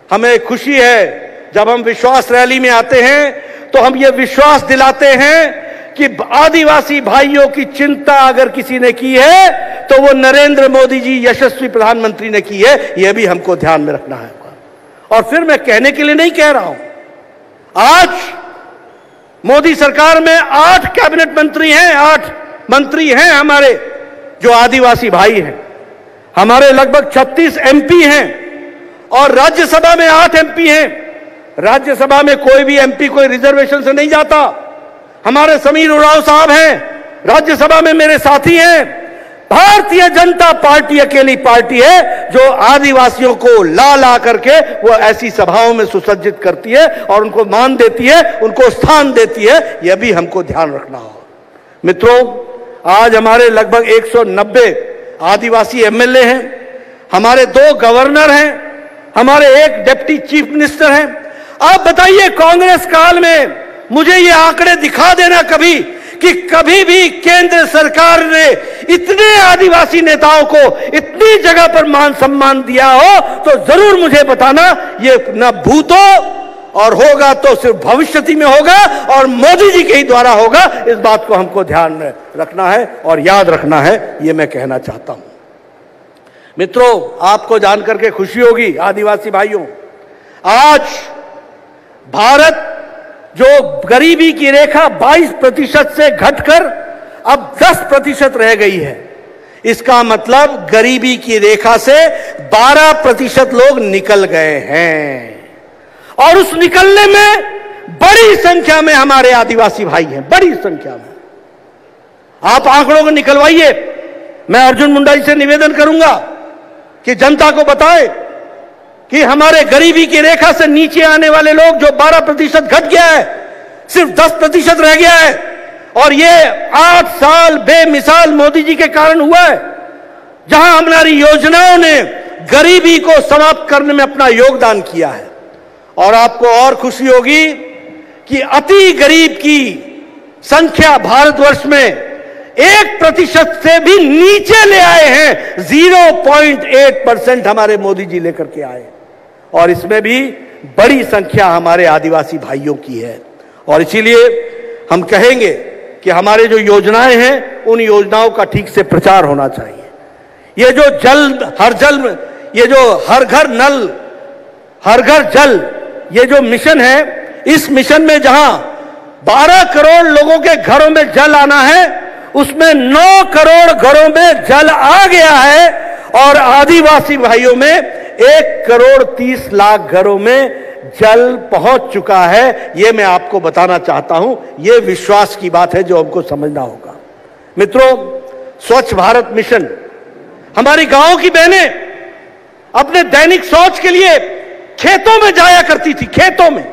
हमें खुशी है जब हम विश्वास रैली में आते हैं तो हम ये विश्वास दिलाते हैं कि आदिवासी भाइयों की चिंता अगर किसी ने की है तो वो नरेंद्र मोदी जी यशस्वी प्रधानमंत्री ने की है। यह भी हमको ध्यान में रखना है। और फिर मैं कहने के लिए नहीं कह रहा हूं, आज मोदी सरकार में 8 कैबिनेट मंत्री हैं, 8 मंत्री हैं हमारे जो आदिवासी भाई हैं। हमारे लगभग 36 एमपी हैं और राज्यसभा में 8 एमपी हैं। राज्यसभा में कोई भी एमपी कोई रिजर्वेशन से नहीं जाता। हमारे समीर उरांव साहब हैं, राज्यसभा में मेरे साथी हैं। भारतीय जनता पार्टी अकेली पार्टी है जो आदिवासियों को ला ला करके वो ऐसी सभाओं में सुसज्जित करती है और उनको मान देती है, उनको स्थान देती है। यह भी हमको ध्यान रखना होगा। मित्रों, आज हमारे लगभग 190 आदिवासी एमएलए हैं, हमारे 2 गवर्नर हैं, हमारे 1 डिप्टी चीफ मिनिस्टर हैं। आप बताइए, कांग्रेस काल में मुझे ये आंकड़े दिखा देना कभी कि कभी भी केंद्र सरकार ने इतने आदिवासी नेताओं को इतनी जगह पर मान सम्मान दिया हो तो जरूर मुझे बताना। ये न भूतो और होगा तो सिर्फ भविष्य में होगा और मोदी जी के ही द्वारा होगा। इस बात को हमको ध्यान में रखना है और याद रखना है, ये मैं कहना चाहता हूं। मित्रों, आपको जानकर के खुशी होगी आदिवासी भाइयों, आज भारत जो गरीबी की रेखा 22% से घटकर अब 10% रह गई है, इसका मतलब गरीबी की रेखा से 12% लोग निकल गए हैं। और उस निकलने में बड़ी संख्या में हमारे आदिवासी भाई हैं, बड़ी संख्या में। आप आंकड़ों को निकलवाइए। मैं अर्जुन मुंडा जी से निवेदन करूंगा कि जनता को बताएं कि हमारे गरीबी की रेखा से नीचे आने वाले लोग जो 12% घट गया है, सिर्फ 10% रह गया है। और ये 8 साल बेमिसाल मोदी जी के कारण हुआ है, जहां हमारी योजनाओं ने गरीबी को समाप्त करने में अपना योगदान किया है। और आपको और खुशी होगी कि अति गरीब की संख्या भारतवर्ष में 1% से भी नीचे ले आए हैं। 0.8% हमारे मोदी जी लेकर के आए और इसमें भी बड़ी संख्या हमारे आदिवासी भाइयों की है। और इसीलिए हम कहेंगे कि हमारे जो योजनाएं हैं उन योजनाओं का ठीक से प्रचार होना चाहिए। ये जो ये जो हर घर नल हर घर जल, ये जो मिशन है, इस मिशन में जहां 12 करोड़ लोगों के घरों में जल आना है, उसमें 9 करोड़ घरों में जल आ गया है। और आदिवासी भाइयों में 1 करोड़ 30 लाख घरों में जल पहुंच चुका है। यह मैं आपको बताना चाहता हूं। यह विश्वास की बात है जो हमको समझना होगा। मित्रों, स्वच्छ भारत मिशन, हमारी गांव की बहनें अपने दैनिक शौच के लिए खेतों में जाया करती थी, खेतों में।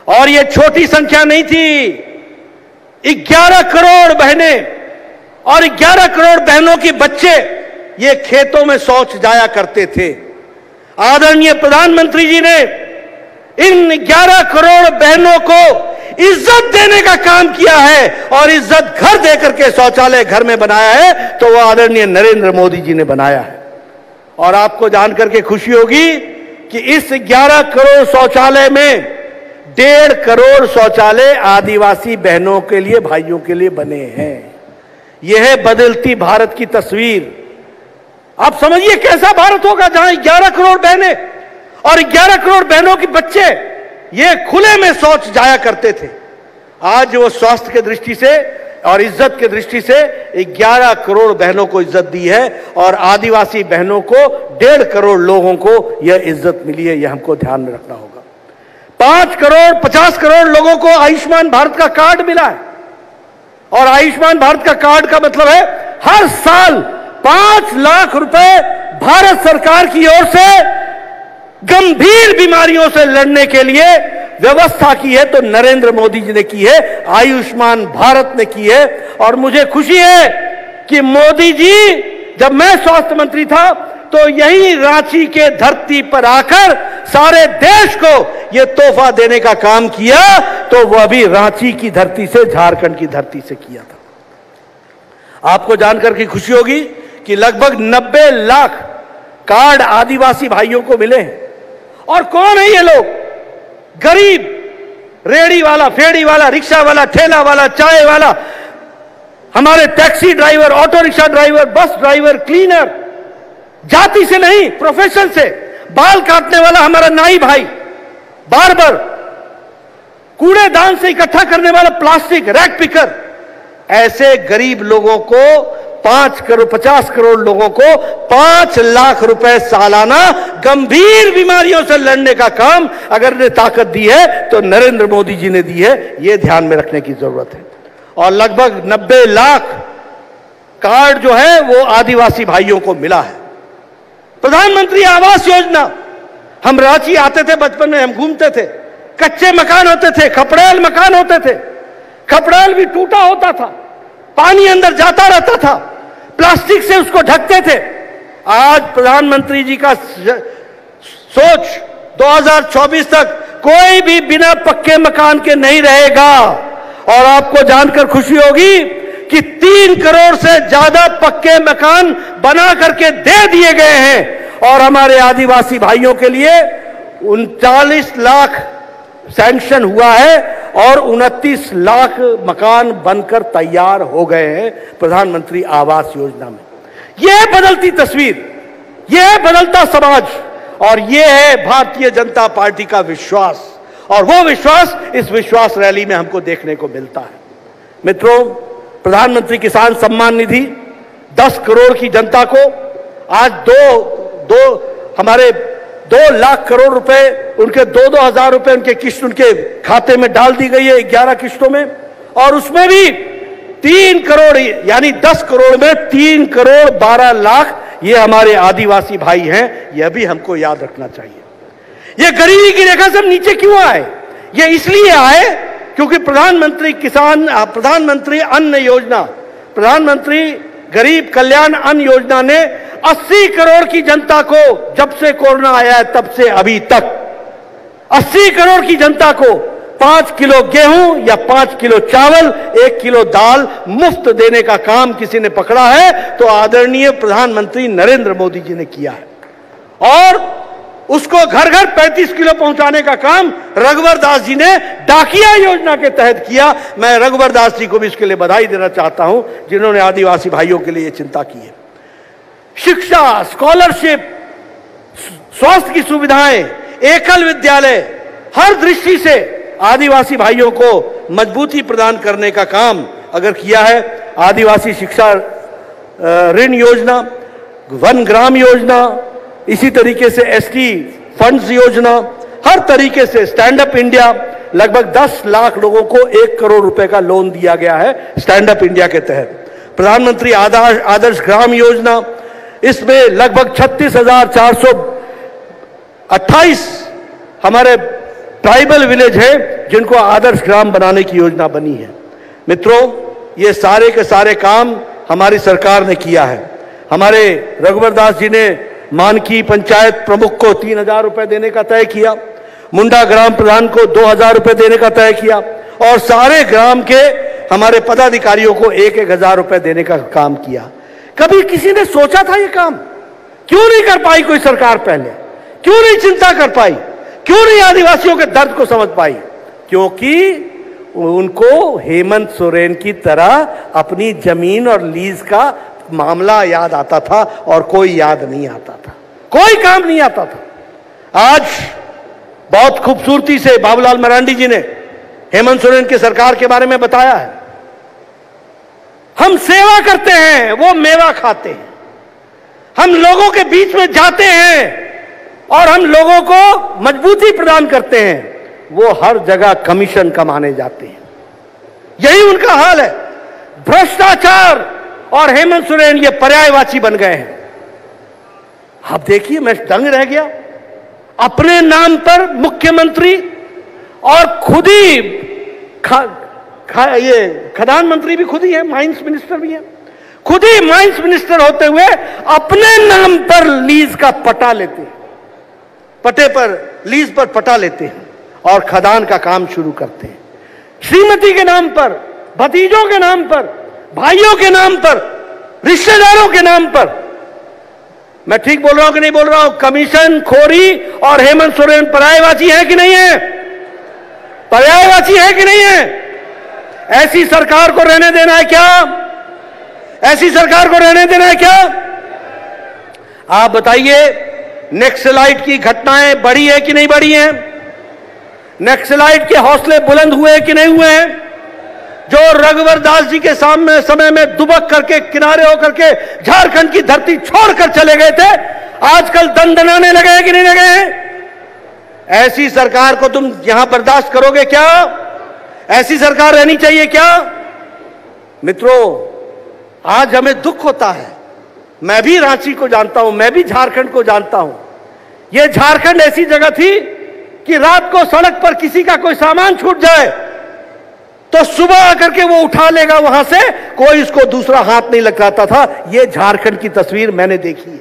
और यह छोटी संख्या नहीं थी, 11 करोड़ बहनें और 11 करोड़ बहनों के बच्चे ये खेतों में शौच जाया करते थे। आदरणीय प्रधानमंत्री जी ने इन 11 करोड़ बहनों को इज्जत देने का काम किया है और इज्जत घर देकर के शौचालय घर में बनाया है, तो वो आदरणीय नरेंद्र मोदी जी ने बनाया है। और आपको जानकर के खुशी होगी कि इस 11 करोड़ शौचालय में 1.5 करोड़ शौचालय आदिवासी बहनों के लिए, भाइयों के लिए बने हैं। यह है बदलती भारत की तस्वीर। आप समझिए कैसा भारत होगा जहां 11 करोड़ बहनें और 11 करोड़ बहनों के बच्चे ये खुले में शौच जाया करते थे। आज वो स्वास्थ्य की दृष्टि से और इज्जत की दृष्टि से 11 करोड़ बहनों को इज्जत दी है और आदिवासी बहनों को 1.5 करोड़ लोगों को यह इज्जत मिली है। यह हमको ध्यान में रखना होगा। 5 करोड़ 50 करोड़ लोगों को आयुष्मान भारत का कार्ड मिला है। और आयुष्मान भारत का कार्ड का मतलब है हर साल 5 लाख रुपए भारत सरकार की ओर से गंभीर बीमारियों से लड़ने के लिए व्यवस्था की है, तो नरेंद्र मोदी जी ने की है, आयुष्मान भारत ने की है। और मुझे खुशी है कि मोदी जी, जब मैं स्वास्थ्य मंत्री था तो यही रांची के धरती पर आकर सारे देश को यह तोहफा देने का काम किया, तो वह भी रांची की धरती से, झारखंड की धरती से किया था। आपको जानकर के खुशी होगी कि लगभग 90 लाख कार्ड आदिवासी भाइयों को मिले हैं और कौन है ये लोग? गरीब, रेड़ी वाला, फेड़ी वाला, रिक्शा वाला, ठेला वाला, चाय वाला, हमारे taxi driver, auto rickshaw driver, bus driver, cleaner, जाति से नहीं प्रोफेशन से, बाल काटने वाला हमारा नाई भाई, बार्बर, कूड़ेदान से इकट्ठा करने वाला प्लास्टिक, रैक पिकर, ऐसे गरीब लोगों को 50 करोड़ लोगों को 5 लाख रुपए सालाना गंभीर बीमारियों से लड़ने का काम अगर ने ताकत दी है तो नरेंद्र मोदी जी ने दी है। यह ध्यान में रखने की जरूरत है। और लगभग 90 लाख कार्ड जो है वो आदिवासी भाइयों को मिला है। प्रधानमंत्री आवास योजना, हम रांची आते थे बचपन में, हम घूमते थे, कच्चे मकान होते थे, खपड़ेल मकान होते थे, खपड़ेल भी टूटा होता था, पानी अंदर जाता रहता था, प्लास्टिक से उसको ढकते थे। आज प्रधानमंत्री जी का सोच 2024 तक कोई भी बिना पक्के मकान के नहीं रहेगा। और आपको जानकर खुशी होगी कि 3 करोड़ से ज्यादा पक्के मकान बना करके दे दिए गए हैं और हमारे आदिवासी भाइयों के लिए 39 लाख सैंक्शन हुआ है और 29 लाख मकान बनकर तैयार हो गए हैं प्रधानमंत्री आवास योजना में। यह है बदलती तस्वीर, यह है बदलता समाज और यह है भारतीय जनता पार्टी का विश्वास। और वो विश्वास इस विश्वास रैली में हमको देखने को मिलता है। मित्रों, प्रधानमंत्री किसान सम्मान निधि 10 करोड़ की जनता को आज हमारे 2 लाख करोड़ रुपए, उनके 2-2 हजार रुपए उनके किस्त उनके खाते में डाल दी गई है 11 किस्तों में। और उसमें भी 3 करोड़ यानी 10 करोड़ में 3 करोड़ 12 लाख ये हमारे आदिवासी भाई हैं। यह भी हमको याद रखना चाहिए। ये गरीबी की रेखा से हम नीचे क्यों आए? ये इसलिए आए क्योंकि प्रधानमंत्री अन्न योजना, प्रधानमंत्री गरीब कल्याण अन्न योजना ने 80 करोड़ की जनता को, जब से कोरोना आया है तब से अभी तक 80 करोड़ की जनता को 5 किलो गेहूं या 5 किलो चावल, 1 किलो दाल मुफ्त देने का काम किसी ने पकड़ा है तो आदरणीय प्रधानमंत्री नरेंद्र मोदी जी ने किया है। और उसको घर घर 35 किलो पहुंचाने का काम रघुवर दास जी ने डाकिया योजना के तहत किया। मैं रघुवर दास जी को भी इसके लिए बधाई देना चाहता हूं जिन्होंने आदिवासी भाइयों के लिए चिंता की है। शिक्षा, स्कॉलरशिप, स्वास्थ्य की सुविधाएं, एकल विद्यालय, हर दृष्टि से आदिवासी भाइयों को मजबूती प्रदान करने का काम अगर किया है। आदिवासी शिक्षा ऋण योजना, वन ग्राम योजना, इसी तरीके से एसटी फंड्स योजना, हर तरीके से स्टैंड अप इंडिया, लगभग 10 लाख लोगों को 1 करोड़ रुपए का लोन दिया गया है स्टैंड अप इंडिया के तहत। प्रधानमंत्री आदर्श ग्राम योजना, इसमें लगभग 36,428 हमारे ट्राइबल विलेज है जिनको आदर्श ग्राम बनाने की योजना बनी है। मित्रों, ये सारे के सारे काम हमारी सरकार ने किया है। हमारे रघुवर दास जी ने मानकी पंचायत प्रमुख को 3,000 रुपए देने का तय किया, मुंडा ग्राम प्रधान को 2,000 रुपए देने का तय किया और सारे ग्राम के हमारे पदाधिकारियों को 1-1 हजार रुपए देने का काम किया। कभी किसी ने सोचा था ये काम? क्यों नहीं कर पाई कोई सरकार पहले? क्यों नहीं चिंता कर पाई? क्यों नहीं आदिवासियों के दर्द को समझ पाई? क्योंकि उनको हेमंत सोरेन की तरह अपनी जमीन और लीज का मामला याद आता था और कोई याद नहीं आता था, कोई काम नहीं आता था। आज बहुत खूबसूरती से बाबूलाल मरांडी जी ने हेमंत सोरेन की सरकार के बारे में बताया है। हम सेवा करते हैं, वो मेवा खाते हैं। हम लोगों के बीच में जाते हैं और हम लोगों को मजबूती प्रदान करते हैं, वो हर जगह कमीशन कमाने जाते हैं। यही उनका हाल है। भ्रष्टाचार और हेमंत सोरेन ये पर्यायवाची बन गए हैं। आप देखिए, मैं दंग रह गया। अपने नाम पर मुख्यमंत्री और खुद ही ये खदान मंत्री भी खुद ही है, माइंस मिनिस्टर भी है, खुद ही माइंस मिनिस्टर होते हुए अपने नाम पर लीज का पटा लेते हैं, पटे पर लीज पर पटा लेते हैं और खदान का काम शुरू करते हैं। श्रीमती के नाम पर, भतीजों के नाम पर, भाइयों के नाम पर, रिश्तेदारों के नाम पर मैं ठीक बोल रहा हूं कि नहीं बोल रहा हूं? कमीशन खोरी और हेमंत सोरेन पर्यायवाची है कि नहीं है? पर्यायवाची है कि नहीं है? ऐसी सरकार को रहने देना है क्या? ऐसी सरकार को रहने देना है क्या? आप बताइए, नक्सलाइट की घटनाएं बढ़ी है कि नहीं बढ़ी हैं? नक्सलाइट के हौसले बुलंद हुए कि नहीं हुए हैं? जो रघुवर दास जी के सामने समय में दुबक करके किनारे होकर के झारखंड की धरती छोड़कर चले गए थे, आजकल दंदनाने लगे हैं कि नहीं लगे हैं? ऐसी सरकार को तुम यहां बर्दाश्त करोगे क्या? ऐसी सरकार रहनी चाहिए क्या? मित्रों, आज हमें दुख होता है। मैं भी रांची को जानता हूं, मैं भी झारखंड को जानता हूं। यह झारखंड ऐसी जगह थी कि रात को सड़क पर किसी का कोई सामान छूट जाए तो सुबह आकर के वो उठा लेगा वहां से, कोई उसको दूसरा हाथ नहीं लगाता था। ये झारखंड की तस्वीर मैंने देखी है।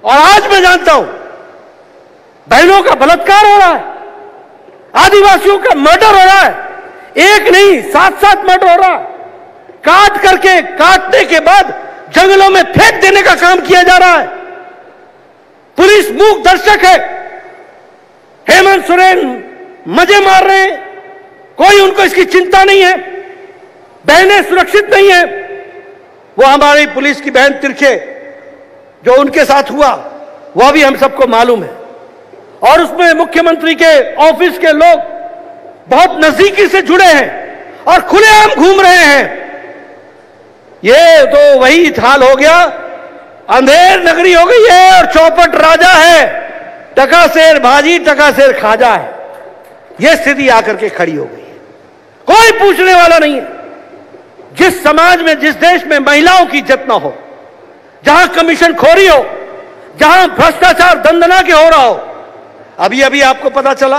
और आज मैं जानता हूं बहनों का बलात्कार हो रहा है, आदिवासियों का मर्डर हो रहा है, एक नहीं 7-7 मर्डर हो रहा है। काट करके, काटने के बाद जंगलों में फेंक देने का काम किया जा रहा है। पुलिस मूक दर्शक है। हेमंत सोरेन मजे मार रहे हैं, कोई उनको इसकी चिंता नहीं है। बहनें सुरक्षित नहीं है। वो हमारी पुलिस की बहन तिरछे जो उनके साथ हुआ, वह भी हम सबको मालूम है। और उसमें मुख्यमंत्री के ऑफिस के लोग बहुत नजदीकी से जुड़े हैं और खुलेआम घूम रहे हैं। ये तो वही हाल हो गया, अंधेर नगरी हो गई है और चौपट राजा है, टका शेर भाजी टका शेर खाजा है। यह स्थिति आकर के खड़ी हो गई है। कोई पूछने वाला नहीं है। जिस समाज में, जिस देश में महिलाओं की इज्जत न हो, जहां कमीशन खोरी हो, जहां भ्रष्टाचार दंदना के हो रहा हो। अभी अभी आपको पता चला,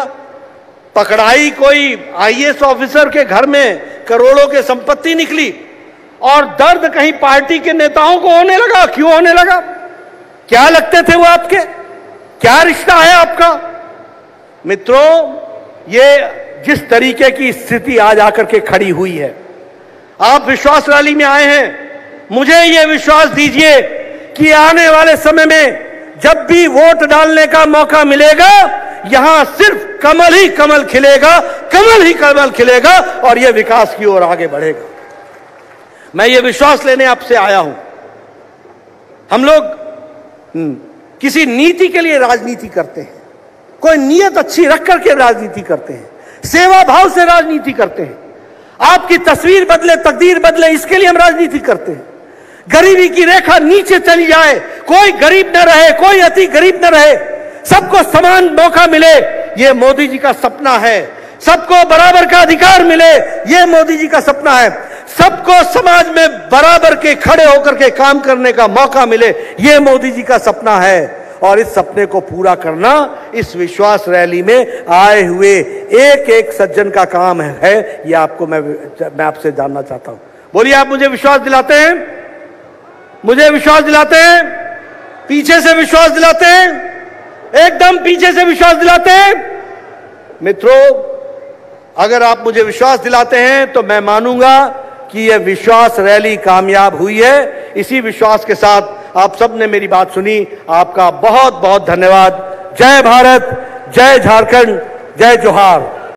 पकड़ाई कोई आईएएस ऑफिसर के घर में करोड़ों की संपत्ति निकली और दर्द कहीं पार्टी के नेताओं को होने लगा। क्यों होने लगा? क्या लगते थे वो आपके? क्या रिश्ता है आपका? मित्रों, ये जिस तरीके की स्थिति आज आकर के खड़ी हुई है, आप विश्वास रैली में आए हैं, मुझे ये विश्वास दीजिए कि आने वाले समय में जब भी वोट डालने का मौका मिलेगा, यहां सिर्फ कमल ही कमल खिलेगा, कमल ही कमल खिलेगा और यह विकास की ओर आगे बढ़ेगा। मैं ये विश्वास लेने आपसे आया हूं। हम लोग किसी नीति के लिए राजनीति करते हैं, कोई नीयत अच्छी रख करके राजनीति करते हैं, सेवा भाव से राजनीति करते हैं। आपकी तस्वीर बदले, तकदीर बदले, इसके लिए हम राजनीति करते हैं। गरीबी की रेखा नीचे चली जाए, कोई गरीब न रहे, कोई अति गरीब न रहे, सबको समान मौका मिले, यह मोदी जी का सपना है। सबको बराबर का अधिकार मिले, यह मोदी जी का सपना है। सबको समाज में बराबर के खड़े होकर के काम करने का मौका मिले, यह मोदी जी का सपना है। और इस सपने को पूरा करना इस विश्वास रैली में आए हुए एक एक सज्जन का काम है। यह आपको मैं आपसे जानना चाहता हूं। बोलिए, आप मुझे विश्वास दिलाते हैं? मुझे विश्वास दिलाते हैं? पीछे से विश्वास दिलाते हैं? एकदम पीछे से विश्वास दिलाते हैं? मित्रों, अगर आप मुझे विश्वास दिलाते हैं तो मैं मानूंगा कि यह विश्वास रैली कामयाब हुई है। इसी विश्वास के साथ आप सबने मेरी बात सुनी, आपका बहुत बहुत धन्यवाद। जय भारत, जय झारखंड, जय जोहार।